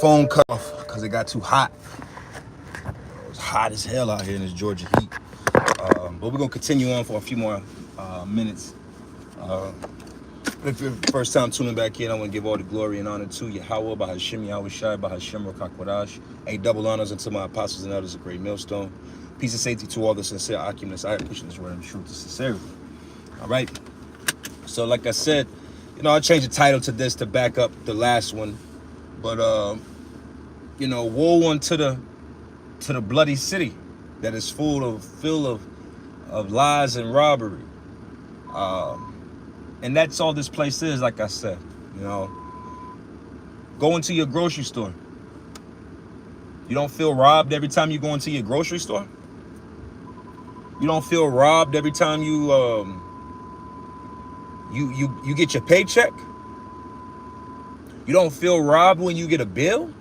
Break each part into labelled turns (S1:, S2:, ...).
S1: phone cut off because it got too hot. It was hot as hell out here in this Georgia heat. But we're gonna continue on for a few more minutes. If you're first time tuning back in, I want to give all the glory and honor to Yahweh, Bahashim, Yahweh Shai, Bahashim, Rakakwadash. A double honors unto my apostles and elders of Great Millstone. Peace and safety to all the sincere occupants. I appreciate this word and truth to sincerity. All right. So, like I said, I changed the title to this to back up the last one. But, woe unto the bloody city that is full of lies and robbery. And that's all this place is, like I said. Go into your grocery store. You don't feel robbed every time you go into your grocery store? You don't feel robbed every time you get your paycheck? You don't feel robbed when you get a bill?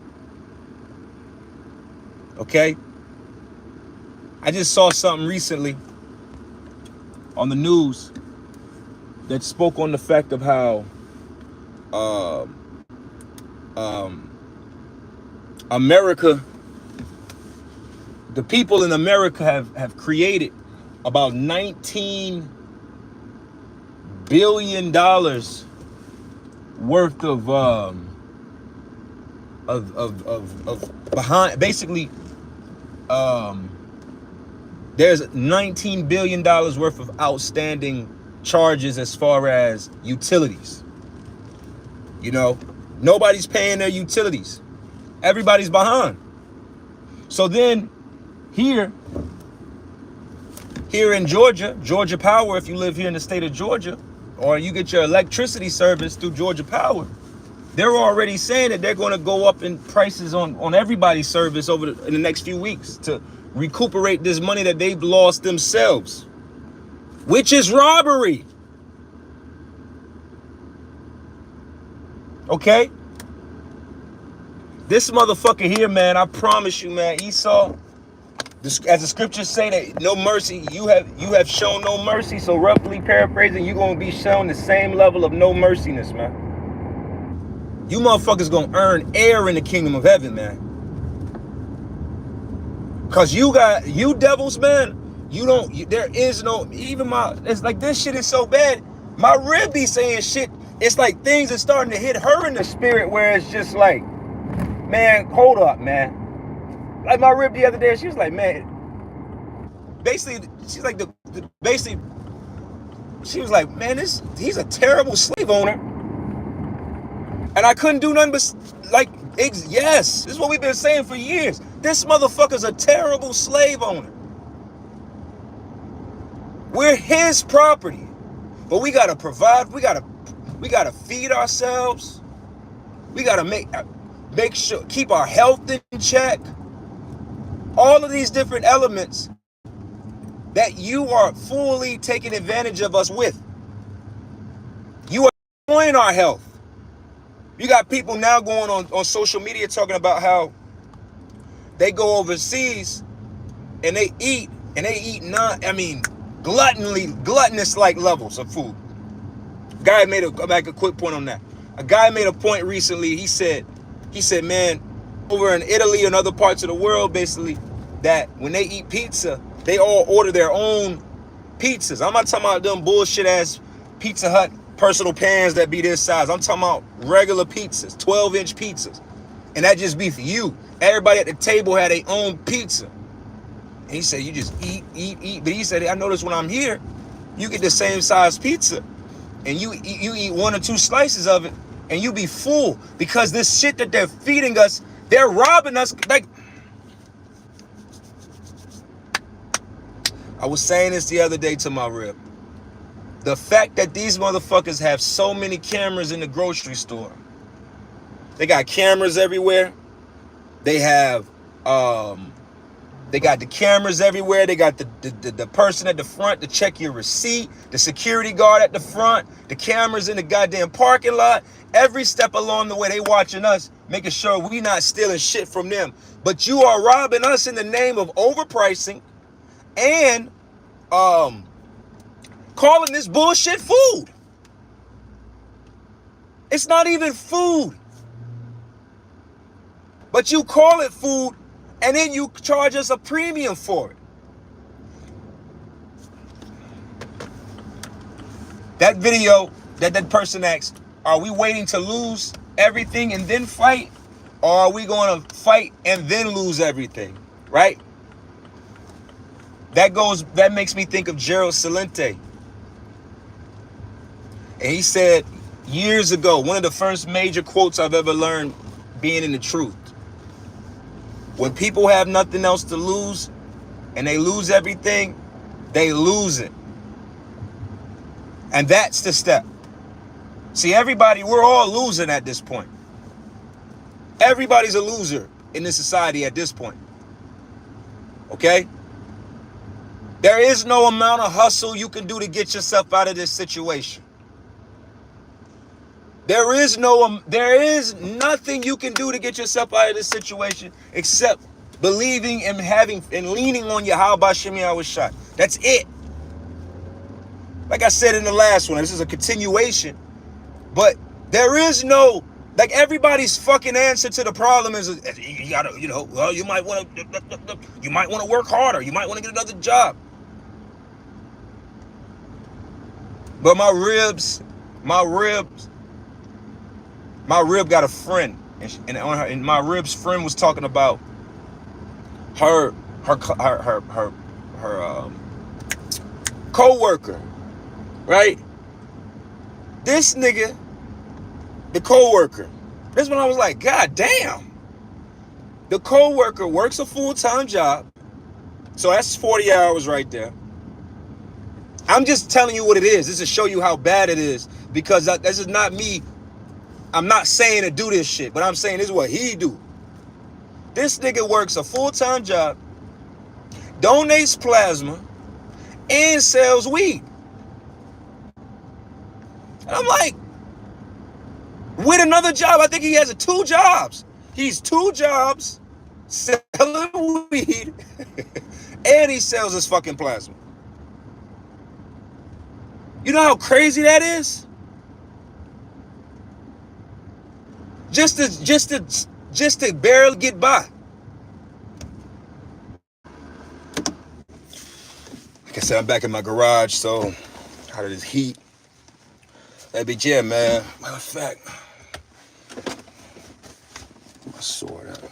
S1: Okay? I just saw something recently on the news that spoke on the fact of how America, the people in America have created about $19 billion worth of behind, basically, there's $19 billion worth of outstanding charges as far as utilities. Nobody's paying their utilities. Everybody's behind. So then here in Georgia Power, if you live here in the state of Georgia, or you get your electricity service through Georgia Power, they're already saying that they're going to go up in prices on everybody's service in the next few weeks to recuperate this money that they've lost themselves, which is robbery. Okay? This motherfucker here, man, I promise you, man, Esau, as the scriptures say, that no mercy, you have shown no mercy. So roughly paraphrasing, you're going to be shown the same level of no merciness, man. You motherfuckers going to earn air in the kingdom of heaven, man. Because you devils, man, there is no, it's like this shit is so bad. My rib be saying shit. It's like things are starting to hit her in the spirit where it's just like, man, hold up, man. Like my rib the other day, she was like, man, basically, she's like, she was like, man, he's a terrible slave owner. And I couldn't do nothing but, yes, this is what we've been saying for years. This motherfucker's a terrible slave owner. We're his property. But we gotta provide, we gotta feed ourselves. We gotta make sure, keep our health in check. All of these different elements that you are fully taking advantage of us with. You are destroying our health. You got people now going on social media talking about how they go overseas and they eat gluttonous like levels of food. Guy made a quick point on that. A guy made a point recently. He said, man, over in Italy and other parts of the world, basically, that when they eat pizza, they all order their own pizzas. I'm not talking about them bullshit ass Pizza Hut personal pans that be this size. I'm talking about regular pizzas, 12-inch pizzas. And that just be for you. Everybody at the table had their own pizza. And he said, you just eat. But he said, I notice when I'm here, you get the same size pizza. And you eat one or two slices of it, and you be full. Because this shit that they're feeding us, they're robbing us. Like, I was saying this the other day to my rib. The fact that these motherfuckers have so many cameras in the grocery store. They got cameras everywhere. They have, they got the cameras everywhere. They got the person at the front to check your receipt. The security guard at the front. The cameras in the goddamn parking lot. Every step along the way, they watching us, making sure we not stealing shit from them. But you are robbing us in the name of overpricing and calling this bullshit food. It's not even food. But you call it food, and then you charge us a premium for it. That video that person asked, are we waiting to lose everything and then fight? Or are we going to fight and then lose everything? Right? That makes me think of Gerald Celente. And he said years ago, one of the first major quotes I've ever learned being in the truth. When people have nothing else to lose and they lose everything, they lose it. And that's the step. See, everybody, we're all losing at this point. Everybody's a loser in this society at this point. Okay? There is no amount of hustle you can do to get yourself out of this situation. There is nothing you can do to get yourself out of this situation except believing and leaning on Yahweh Shem Yahushua. That's it. Like I said in the last one, this is a continuation, but there is no, like, everybody's fucking answer to the problem is you gotta, well, you might want to work harder, you might want to get another job. But my rib got a friend, and my rib's friend was talking about her co-worker, right? This nigga, the co-worker, this one I was like, God damn. The co-worker works a full-time job, so that's 40 hours right there. I'm just telling you what it is. This is to show you how bad it is, because this is not me. I'm not saying to do this shit, but I'm saying this is what he do. This nigga works a full-time job, donates plasma, and sells weed. And I'm like, with another job, I think he has 2 jobs. He's 2 jobs, selling weed, and he sells his fucking plasma. You know how crazy that is? Just to barely get by. Like I said, I'm back in my garage, so out of this heat. That bitch, yeah, man. Matter of fact, my sword out.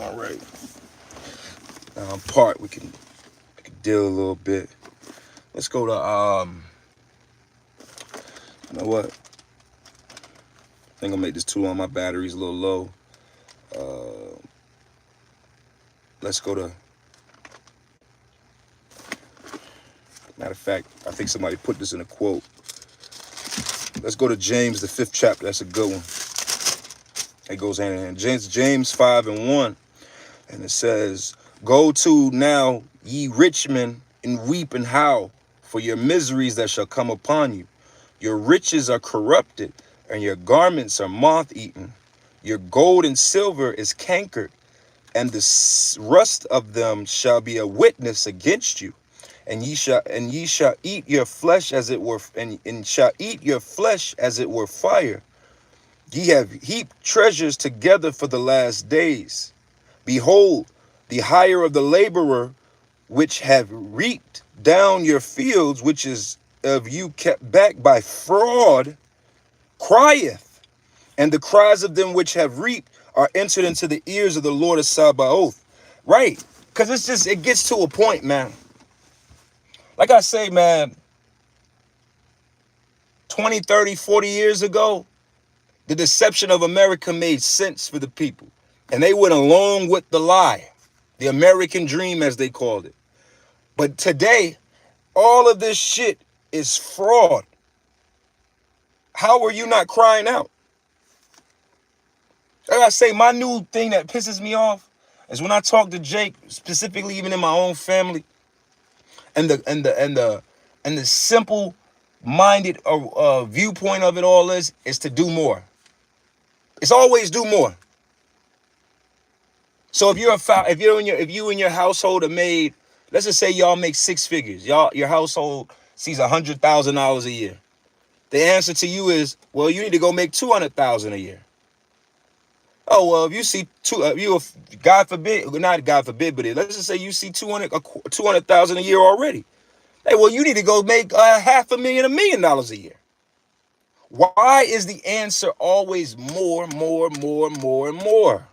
S1: All right. Now I'm part. We can deal a little bit. Let's go to you know what? I think I'll make this too long. My battery's a little low. Let's go to, matter of fact, I think somebody put this in a quote. Let's go to James, the 5th chapter. That's a good one. It goes hand in hand. James 5:1. And it says, go to now, ye rich men, and weep and howl for your miseries that shall come upon you. Your riches are corrupted, and your garments are moth-eaten. Your gold and silver is cankered, and the rust of them shall be a witness against you. And ye shall eat your flesh as it were, and shall eat your flesh as it were fire. Ye have heaped treasures together for the last days. Behold, the hire of the laborer, which have reaped down your fields, which is of you kept back by fraud, crieth, and the cries of them which have reaped are entered into the ears of the Lord of Sabaoth. Right? Because it gets to a point, man. Like I say, man, 20, 30, 40 years ago, the deception of America made sense for the people. And they went along with the lie, the American dream, as they called it. But today, all of this shit is fraud. How are you not crying out? Like I say, my new thing that pisses me off is when I talk to Jake, specifically even in my own family, and the simple minded viewpoint of it all is to do more. It's always do more. So if you and your household are made, let's just say y'all make 6 figures. Your household sees $100,000 a year. The answer to you is, well, you need to go make $200,000 a year. Oh, well, if you see God forbid, not God forbid, but let's just say you see 200,000 a year already. Hey, well, you need to go make $500,000, $1 million a year. Why is the answer always more, more, more, more, and more?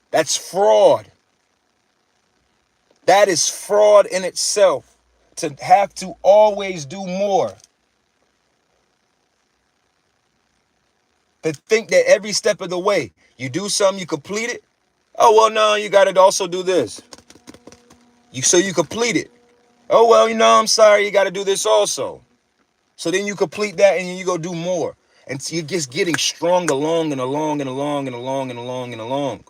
S1: That's fraud. That is fraud in itself, to have to always do more. To think that every step of the way, you do something, you complete it. Oh, well, no, you got to also do this. So you complete it. Oh, well, I'm sorry, you got to do this also. So then you complete that and then you go do more. And you're just getting strung along and along and along and along and along and along.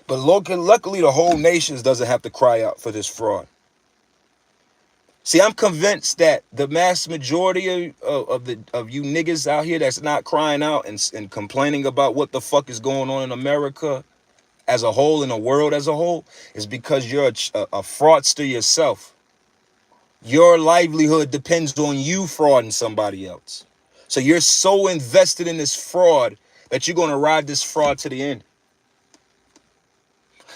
S1: But luckily, the whole nation doesn't have to cry out for this fraud. See, I'm convinced that the mass majority of you niggas out here that's not crying out and complaining about what the fuck is going on in America as a whole, in the world as a whole, is because you're a fraudster yourself. Your livelihood depends on you frauding somebody else. So you're so invested in this fraud that you're going to ride this fraud to the end.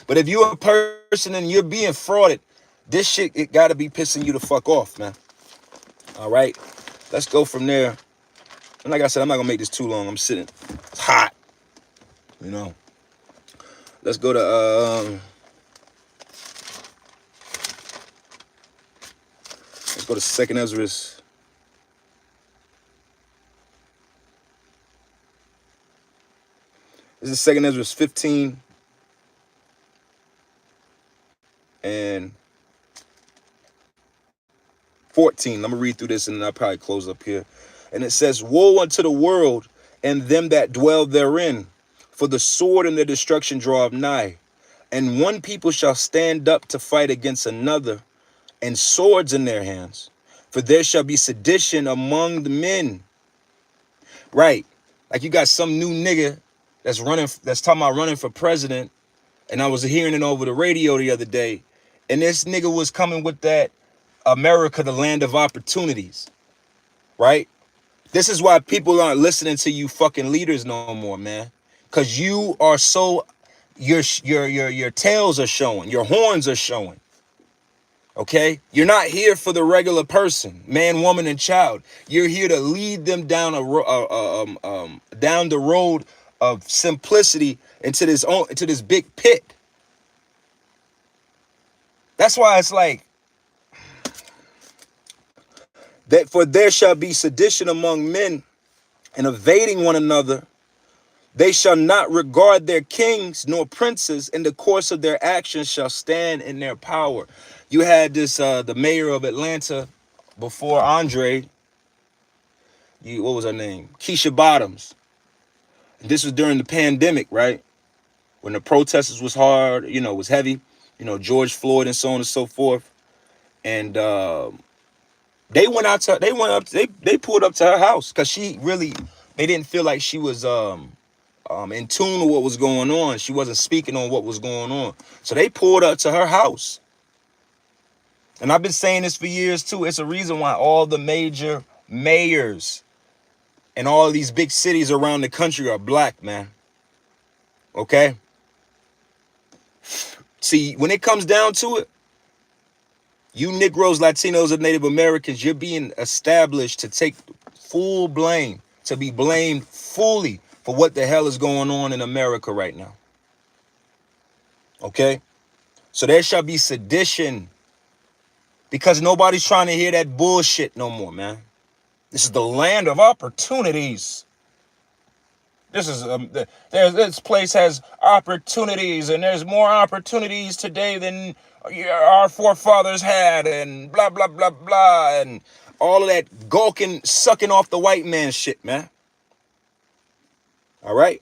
S1: But if you're a person and you're being frauded, this shit, it got to be pissing you the fuck off, man. All right, let's go from there. And like I said, I'm not going to make this too long. I'm sitting. It's hot. Let's go to... Let's go to 2nd Ezra. This is 2nd Ezra 15 and 14. I'm going to read through this and then I'll probably close up here. And it says, "Woe unto the world and them that dwell therein, for the sword and their destruction draweth nigh. And one people shall stand up to fight against another, and swords in their hands. For there shall be sedition among the men." Right. Like you got some new nigga that's talking about running for president. And I was hearing it over the radio the other day. And this nigga was coming with that America, the land of opportunities. Right? This is why people aren't listening to you fucking leaders no more, man. Because you are so, your tails are showing, your horns are showing. Okay? You're not here for the regular person, man, woman, and child. You're here to lead them down down the road of simplicity into this big pit. That's why it's like that, for there shall be sedition among men, and evading one another. They shall not regard their kings nor princes, in the course of their actions shall stand in their power. You had this, the mayor of Atlanta before Andre, what was her name? Keisha Bottoms. This was during the pandemic, right? When the protesters was hard, was heavy, George Floyd and so on and so forth. And they pulled up to her house because they didn't feel like she was in tune with what was going on. She wasn't speaking on what was going on. So they pulled up to her house. And I've been saying this for years too. It's a reason why all the major mayors and all of these big cities around the country are black, man. Okay? See, when it comes down to it, you Negroes, Latinos, and Native Americans, you're being established to take full blame, to be blamed fully for what the hell is going on in America right now. Okay? So there shall be sedition, because nobody's trying to hear that bullshit no more, man. This is the land of opportunities. This place has opportunities, and there's more opportunities today than our forefathers had, and blah, blah, blah, blah, and all of that gawking, sucking off the white man shit, man. All right?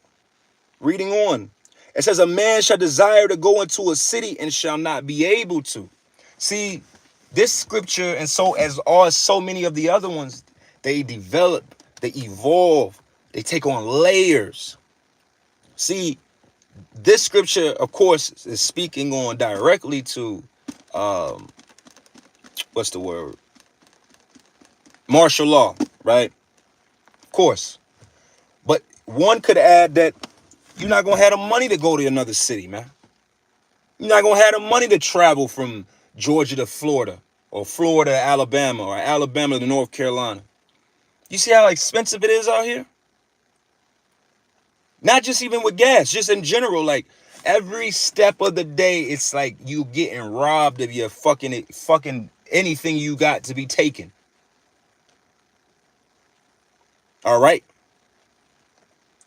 S1: Reading on. It says, "A man shall desire to go into a city and shall not be able to." See, this scripture, and so many of the other ones, they develop, they evolve, they take on layers. See, this scripture, of course, is speaking on directly to, what's the word? Martial law, right? Of course. But one could add that you're not gonna have the money to go to another city, man. You're not gonna have the money to travel from Georgia to Florida, or Florida to Alabama, or Alabama to North Carolina. You see how expensive it is out here? Not just even with gas, just in general. Like every step of the day, it's like you getting robbed of your fucking anything you got to be taken. All right.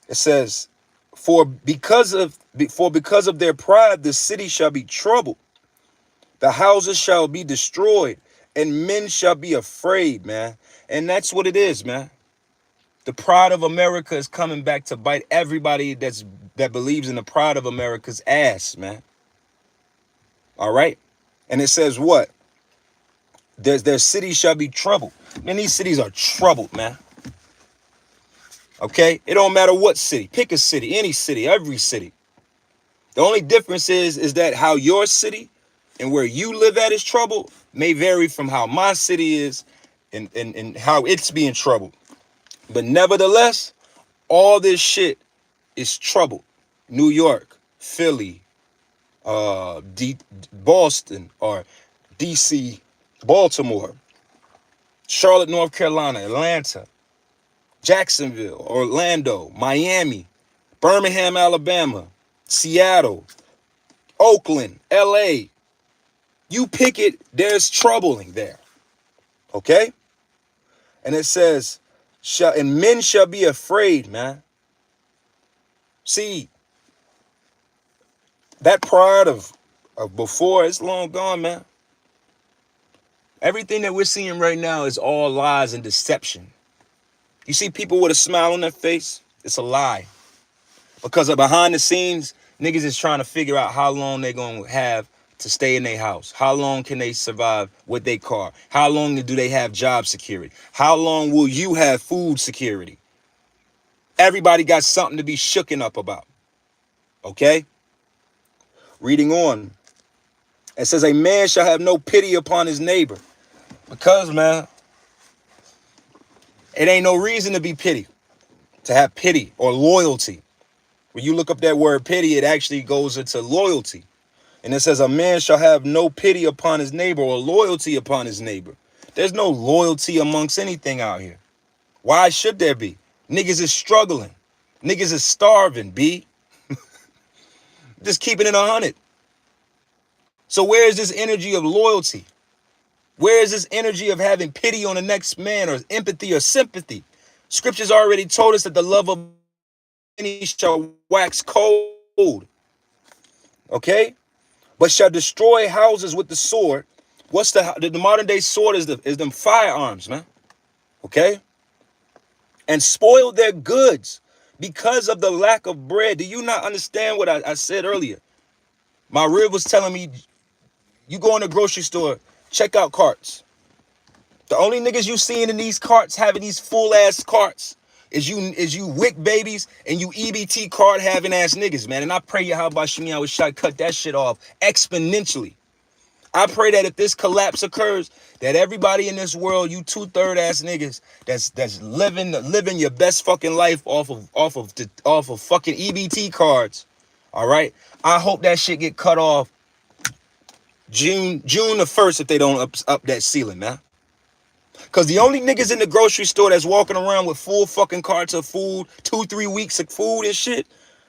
S1: It says, for because of their pride, the city shall be troubled. The houses shall be destroyed, and men shall be afraid, man. And that's what it is, man. The pride of America is coming back to bite everybody that believes in the pride of America's ass, man. All right? And it says what? Their cities shall be troubled. Man, these cities are troubled, man. Okay? It don't matter what city. Pick a city, any city, every city. The only difference is that how your city and where you live at is troubled may vary from how my city is and how it's being troubled. But nevertheless, all this shit is troubled. New York, Philly, Boston, or DC, Baltimore, Charlotte, North Carolina, Atlanta, Jacksonville, Orlando, Miami, Birmingham, Alabama, Seattle, Oakland, LA. You pick it, there's troubling there. Okay? And it says, and men shall be afraid, man. See, that pride of before, it's long gone, man. Everything that we're seeing right now is all lies and deception. You see people with a smile on their face, it's a lie. Because of behind the scenes, niggas is trying to figure out how long they're going to have to stay in their house. How long can they survive with their car? How long do they have job security? How long will you have food security? Everybody got something to be shooken up about. Okay? Reading on. It says, a man shall have no pity upon his neighbor. Because, man, it ain't no reason to be pity. To have pity or loyalty. When you look up that word pity, it actually goes into loyalty. And it says a man shall have no pity upon his neighbor or loyalty upon his neighbor. There's no loyalty amongst anything out here. Why should there be? Niggas is struggling. Niggas is starving, B. Just keeping it 100. So where is this energy of loyalty? Where is this energy of having pity on the next man, or empathy or sympathy? Scriptures already told us that the love of many shall wax cold. Okay? But shall destroy houses with the sword. What's the modern day sword is them firearms, man. Okay? And spoil their goods because of the lack of bread. Do you not understand what I said earlier? My rib was telling me, you go in the grocery store, check out carts. The only niggas you seeing in these carts having these full ass carts is you wick babies and you EBT card having ass niggas, man. And I pray Yahweh Shemi I was shot cut that shit off exponentially. I pray that if this collapse occurs, that everybody in this world, you 2/3 ass niggas that's living your best fucking life off of fucking EBT cards. All right. I hope that shit get cut off June the 1st if they don't up that ceiling, man. Because the only niggas in the grocery store that's walking around with full fucking carts of food, 2-3 weeks of food and shit,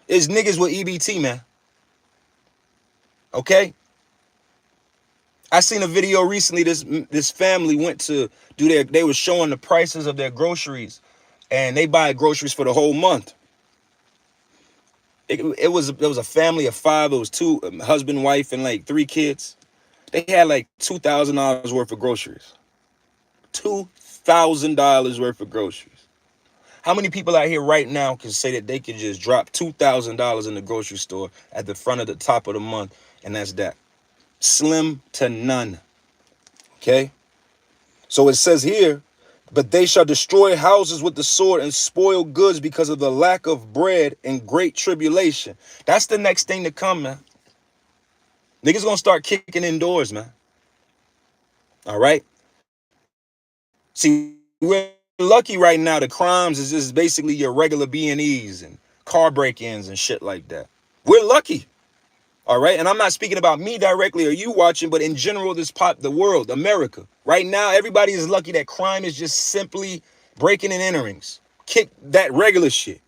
S1: is niggas with EBT, man. Okay? I seen a video recently, this family went to they were showing the prices of their groceries, and they buy groceries for the whole month. It was a family of 5, it was 2, husband, wife, and like 3 kids. They had like $2,000 worth of groceries. $2,000 worth of groceries. How many people out here right now can say that they can just drop $2,000 in the grocery store at the front of the top of the month, and that's that? Slim to none. Okay? So it says here, but they shall destroy houses with the sword and spoil goods because of the lack of bread and great tribulation. That's the next thing to come, man. Niggas gonna start kicking indoors, man. All right? See, we're lucky right now. The crimes is just basically your regular B&Es and car break-ins and shit like that. We're lucky. All right. And I'm not speaking about me directly or you watching, but in general, the world, America. Right now, everybody is lucky that crime is just simply breaking and enterings. Kick that regular shit.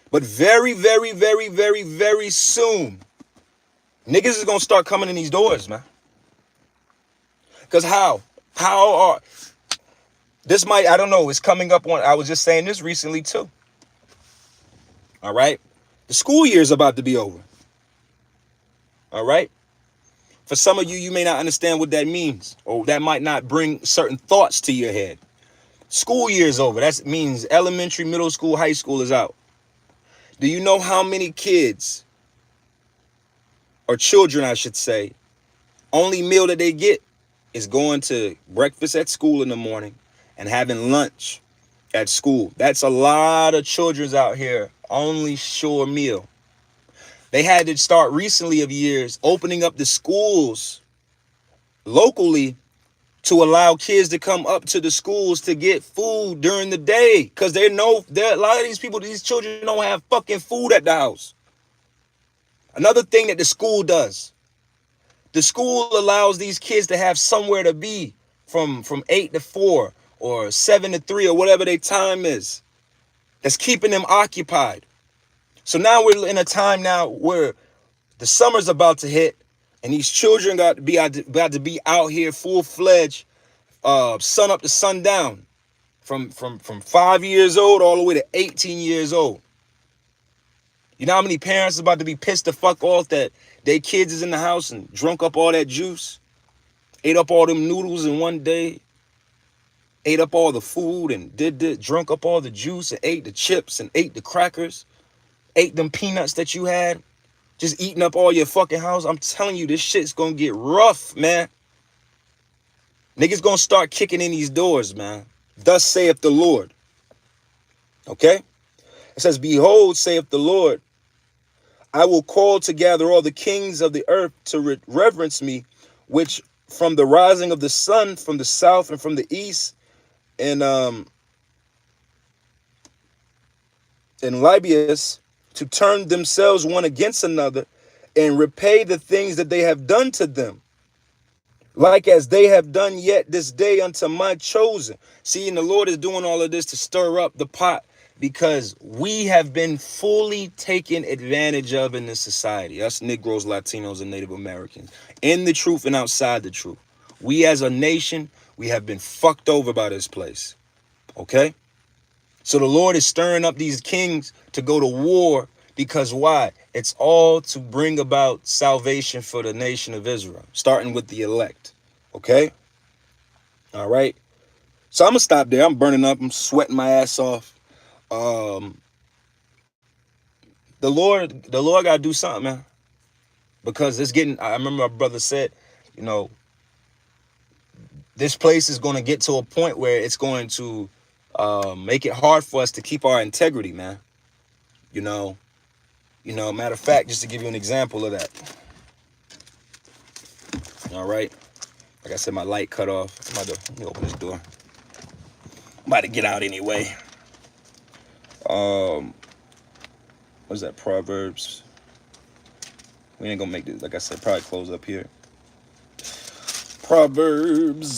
S1: But very, very, very, very, very soon, niggas is gonna start coming in these doors, man. Cause how are this might, I don't know, it's coming up on, I was just saying this recently too. All right. The school year is about to be over. All right. For some of you, you may not understand what that means, or that might not bring certain thoughts to your head. School year is over. That means elementary, middle school, high school is out. Do you know how many kids, or children, I should say, only meal that they get is going to breakfast at school in the morning and having lunch at school? That's a lot of children's out here, only sure meal. They had to start recently of years opening up the schools locally to allow kids to come up to the schools to get food during the day. Because they know a lot of these people, these children don't have fucking food at the house. Another thing that the school does, the school allows these kids to have somewhere to be from 8 to 4 or 7 to 3 or whatever their time is. That's keeping them occupied. So now we're in a time now where the summer's about to hit, and these children got to be out here full-fledged, sun up to sundown, from 5 years old all the way to 18 years old. You know how many parents are about to be pissed the fuck off that their kids is in the house and drunk up all that juice, ate up all them noodles in one day, ate up all the food and drunk up all the juice and ate the chips and ate the crackers, ate them peanuts that you had, just eating up all your fucking house. I'm telling you, this shit's gonna get rough, man. Niggas gonna start kicking in these doors, man. Thus saith the Lord. Okay? It says, behold, saith the Lord, I will call together all the kings of the earth to reverence me, which from the rising of the sun, from the south and from the east, and Libius, to turn themselves one against another and repay the things that they have done to them, like as they have done yet this day unto my chosen. See, and the Lord is doing all of this to stir up the pot, because we have been fully taken advantage of in this society, us Negroes, Latinos, and Native Americans, in the truth and outside the truth. We as a nation, we have been fucked over by this place. Okay? So the Lord is stirring up these kings to go to war, because why? It's all to bring about salvation for the nation of Israel, starting with the elect. Okay? All right? So I'm going to stop there. I'm burning up. I'm sweating my ass off. The Lord got to do something, man. Because it's getting, I remember my brother said, you know, this place is going to get to a point where it's going to make it hard for us to keep our integrity, man. You know, matter of fact, just to give you an example of that. All right. Like I said, my light cut off. Let me open this door. I'm about to get out anyway. What's that? Proverbs. We ain't gonna make this, like I said, probably close up here. Proverbs.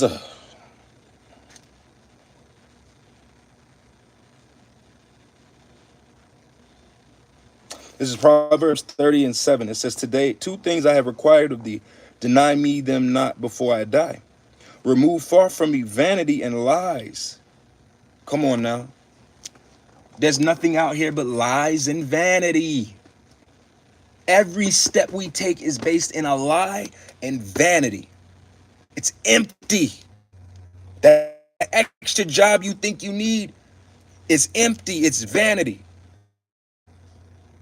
S1: This is Proverbs 30:7. It says, today, 2 things I have required of thee. Deny me them not before I die. Remove far from me vanity and lies. Come on now. There's nothing out here but lies and vanity. Every step we take is based in a lie and vanity. It's empty. That extra job you think you need is empty. It's vanity.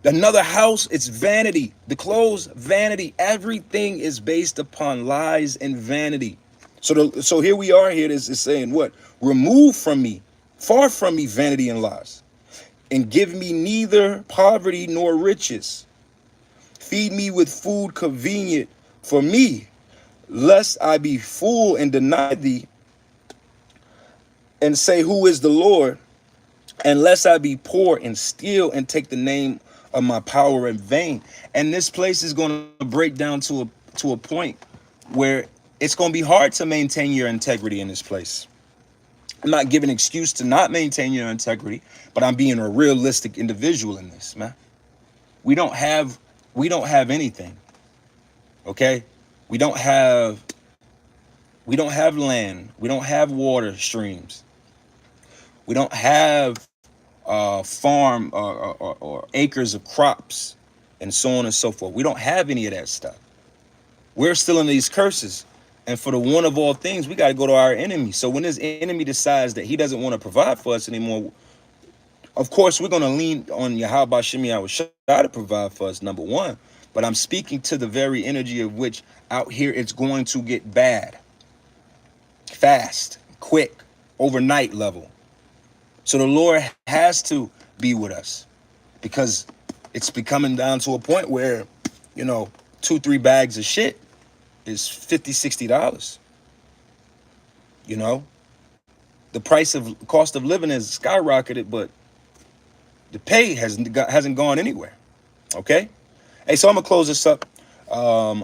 S1: Another house, it's vanity. The clothes, vanity. Everything is based upon lies and vanity. So here we are. Here it is saying what? Remove from me, far from me, vanity and lies, and give me neither poverty nor riches. Feed me with food convenient for me, lest I be full and deny thee, and say, who is the Lord? unless I be poor and steal and take the name of my power in vain. And this place is going to break down to a point where it's going to be hard to maintain your integrity in this place. I'm not giving excuse to not maintain your integrity, but I'm being a realistic individual in this, man. We don't have we don't have anything. Okay? We don't have we don't have land. We don't have water streams. We don't have farm or acres of crops and so on and so forth. We don't have any of that stuff. We're still in these curses. And for the one of all things, we got to go to our enemy. So when this enemy decides that he doesn't want to provide for us anymore, of course, we're going to lean on Yahweh Shem Yahweh Shai to provide for us, number one. But I'm speaking to the very energy of which out here it's going to get bad, fast, quick, overnight level. So the Lord has to be with us because it's becoming down to a point where, 2-3 bags of shit is $50-$60. The cost of living has skyrocketed, but the pay hasn't gone anywhere. Okay. Hey, so I'm gonna close this up. I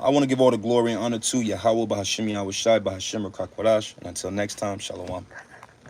S1: want to give all the glory and honor to Yahweh Bahashim Yahweh Shai Bahashim Rakakwadash. And until next time, Shalom.